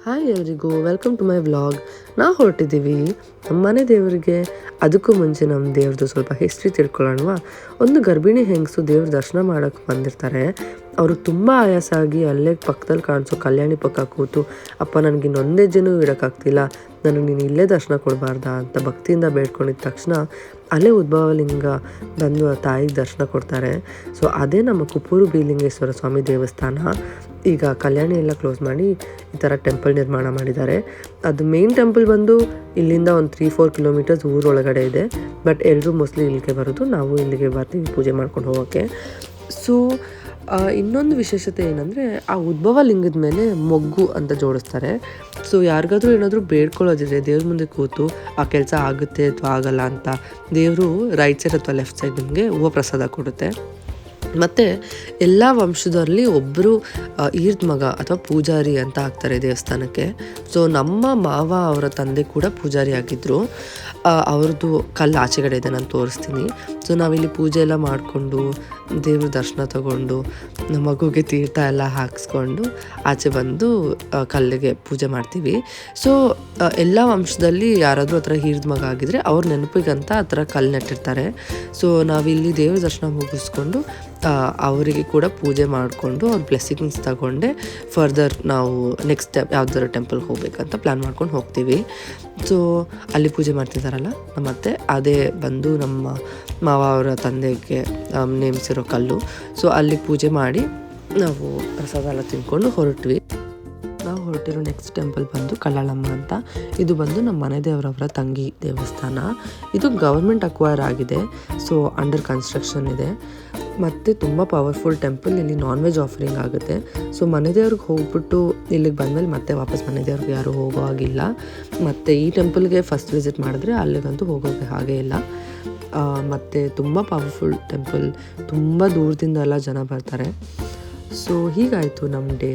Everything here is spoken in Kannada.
ಹಾಯ್ ಎಲ್ರಿಗೂ, ವೆಲ್ಕಮ್ ಟು ಮೈ ವ್ಲಾಗ್. ನಾವು ಹೊರಟಿದ್ದೀವಿ ನಮ್ಮ ಮನೆ ದೇವರಿಗೆ. ಅದಕ್ಕೂ ಮುಂಚೆ ನಮ್ಮ ದೇವ್ರದ್ದು ಸ್ವಲ್ಪ ಹಿಸ್ಟ್ರಿ ತಿಳ್ಕೊಳ್ಳೋಣವಾ. ಒಂದು ಗರ್ಭಿಣಿ ಹೆಂಗಸು ದೇವ್ರ ದರ್ಶನ ಮಾಡೋಕ್ಕೆ ಬಂದಿರ್ತಾರೆ. ಅವ್ರಿಗೆ ತುಂಬ ಆಯಾಸ ಆಗಿ ಅಲ್ಲೇ ಪಕ್ಕದಲ್ಲಿ ಕಾಣಿಸೋ ಕಲ್ಯಾಣಿ ಪಕ್ಕ ಕೂತು, ಅಪ್ಪ ನನಗೆ ಇನ್ನೊಂದೇ ಜನ ಇಡೋಕ್ಕಾಗ್ತಿಲ್ಲ, ನನಗೆ ನೀನು ಇಲ್ಲೇ ದರ್ಶನ ಕೊಡಬಾರ್ದಾ ಅಂತ ಭಕ್ತಿಯಿಂದ ಬೇಡ್ಕೊಂಡಿದ್ದ ತಕ್ಷಣ ಅಲ್ಲೇ ಉದ್ಭವಲಿಂಗ ಬಂದು ಆ ತಾಯಿಗೆ ದರ್ಶನ ಕೊಡ್ತಾರೆ. ಸೊ ಅದೇ ನಮ್ಮ ಕುಪ್ಪೂರು ಬೀಲಿಂಗೇಶ್ವರ ಸ್ವಾಮಿ ದೇವಸ್ಥಾನ. ಈಗ ಕಲ್ಯಾಣಿ ಎಲ್ಲ ಕ್ಲೋಸ್ ಮಾಡಿ ಈ ಥರ ಟೆಂಪಲ್ ನಿರ್ಮಾಣ ಮಾಡಿದ್ದಾರೆ. ಅದು ಮೇನ್ ಟೆಂಪಲ್ ಬಂದು ಇಲ್ಲಿಂದ ಒಂದು 3-4 ಕಿಲೋಮೀಟರ್ಸ್ ಊರೊಳಗಡೆ ಇದೆ. ಬಟ್ ಎಲ್ಲರೂ ಮೋಸ್ಟ್ಲಿ ಇಲ್ಲಿಗೆ ಬರೋದು, ನಾವು ಇಲ್ಲಿಗೆ ಬರ್ತೀವಿ ಪೂಜೆ ಮಾಡ್ಕೊಂಡು ಹೋಗೋಕ್ಕೆ. ಸೊ ಇನ್ನೊಂದು ವಿಶೇಷತೆ ಏನಂದರೆ, ಆ ಉದ್ಭವ ಲಿಂಗದ ಮೇಲೆ ಮೊಗ್ಗು ಅಂತ ಜೋಡಿಸ್ತಾರೆ. ಸೊ ಯಾರಿಗಾದ್ರೂ ಏನಾದರೂ ಬೇಡ್ಕೊಳ್ಳೋದಿದ್ರೆ ದೇವ್ರ ಮುಂದೆ ಕೂತು ಆ ಕೆಲಸ ಆಗುತ್ತೆ ಅಥವಾ ಆಗಲ್ಲ ಅಂತ ದೇವರು ರೈಟ್ ಸೈಡ್ ಅಥವಾ ಲೆಫ್ಟ್ ಸೈಡ್ ನಿಮಗೆ ಹೂವು ಪ್ರಸಾದ ಕೊಡುತ್ತೆ. ಮತ್ತು ಎಲ್ಲ ವಂಶದಲ್ಲಿ ಒಬ್ಬರು ಈರ್ದ ಮಗ ಅಥವಾ ಪೂಜಾರಿ ಅಂತ ಆಗ್ತಾರೆ ದೇವಸ್ಥಾನಕ್ಕೆ. ಸೊ ನಮ್ಮ ಮಾವ ಅವರ ತಂದೆ ಕೂಡ ಪೂಜಾರಿ ಆಗಿದ್ದರು. ಅವ್ರದ್ದು ಕಲ್ಲು ಆಚೆಗಡೆ ಇದೆ, ನಾನು ತೋರಿಸ್ತೀನಿ. ಸೊ ನಾವಿಲ್ಲಿ ಪೂಜೆ ಎಲ್ಲ ಮಾಡಿಕೊಂಡು ದೇವ್ರ ದರ್ಶನ ತಗೊಂಡು ನಮ್ಮ ಮಗುಗೆ ತೀರ್ಥ ಎಲ್ಲ ಹಾಕಿಸ್ಕೊಂಡು ಆಚೆ ಬಂದು ಕಲ್ಲಿಗೆ ಪೂಜೆ ಮಾಡ್ತೀವಿ. ಸೊ ಎಲ್ಲ ವಂಶದಲ್ಲಿ ಯಾರಾದರೂ ಆ ಥರ ಹಿರಿದ ಮಗ ಆಗಿದ್ರೆ ಅವ್ರ ನೆನಪಿಗಂತ ಆ ಥರ ಕಲ್ಲು ನೆಟ್ಟಿರ್ತಾರೆ. ಸೊ ನಾವಿಲ್ಲಿ ದೇವ್ರ ದರ್ಶನ ಮುಗಿಸ್ಕೊಂಡು ಅವರಿಗೆ ಕೂಡ ಪೂಜೆ ಮಾಡಿಕೊಂಡು ಅವ್ರ ಬ್ಲೆಸ್ಸಿಂಗ್ಸ್ ತಗೊಂಡೆ ಫರ್ದರ್ ನಾವು ನೆಕ್ಸ್ಟ್ ಸ್ಟೆಪ್ ಯಾವ್ದಾದ್ರು ಟೆಂಪಲ್ಗೆ ಹೋಗ್ಬೇಕಂತ ಪ್ಲ್ಯಾನ್ ಮಾಡ್ಕೊಂಡು ಹೋಗ್ತೀವಿ. ಸೊ ಅಲ್ಲಿ ಪೂಜೆ ಮಾಡ್ತಿದ್ದಾರಲ್ಲ ನಮ್ಮ ಅತ್ತೆ, ಅದೇ ಬಂದು ನಮ್ಮ ಮಾವ ಅವರ ತಂದೆಗೆ ನೇಮಿಸಿರೋ ಕಲ್ಲು. ಸೊ ಅಲ್ಲಿ ಪೂಜೆ ಮಾಡಿ ನಾವು ಪ್ರಸಾದ ಎಲ್ಲ ತಿನ್ಕೊಂಡು ಹೊರಟ್ವಿ. ನಾವು ಹೊರಟಿರೋ ನೆಕ್ಸ್ಟ್ ಟೆಂಪಲ್ ಬಂದು ಕಳ್ಳಾಳಮ್ಮ ಅಂತ. ಇದು ಬಂದು ನಮ್ಮ ಮನೆ ದೇವರವರ ತಂಗಿ ದೇವಸ್ಥಾನ. ಇದು ಗವರ್ಮೆಂಟ್ ಅಕ್ವೈರ್ ಆಗಿದೆ. ಸೊ ಅಂಡರ್ ಕನ್ಸ್ಟ್ರಕ್ಷನ್ ಇದೆ. ಮತ್ತು ತುಂಬ ಪವರ್ಫುಲ್ ಟೆಂಪಲ್. ಇಲ್ಲಿ ನಾನ್ ವೆಜ್ ಆಫರಿಂಗ್ ಆಗುತ್ತೆ. ಸೊ ಮನೆ ದೇವ್ರಿಗೆ ಹೋಗ್ಬಿಟ್ಟು ಇಲ್ಲಿಗೆ ಬಂದಮೇಲೆ ಮತ್ತೆ ವಾಪಸ್ ಮನೆ ದೇವ್ರಿಗೆ ಯಾರೂ ಹೋಗೋ ಆಗಿಲ್ಲ. ಮತ್ತು ಈ ಟೆಂಪಲ್ಗೆ ಫಸ್ಟ್ ವಿಸಿಟ್ ಮಾಡಿದ್ರೆ ಅಲ್ಲಿಗಂತೂ ಹೋಗೋಕ್ಕೆ ಹಾಗೇ ಇಲ್ಲ. ಮತ್ತು ತುಂಬ ಪವರ್ಫುಲ್ ಟೆಂಪಲ್, ತುಂಬ ದೂರದಿಂದ ಎಲ್ಲ ಜನ ಬರ್ತಾರೆ. ಸೊ ಹೀಗಾಯಿತು ನಮ್ಮ ಡೇ.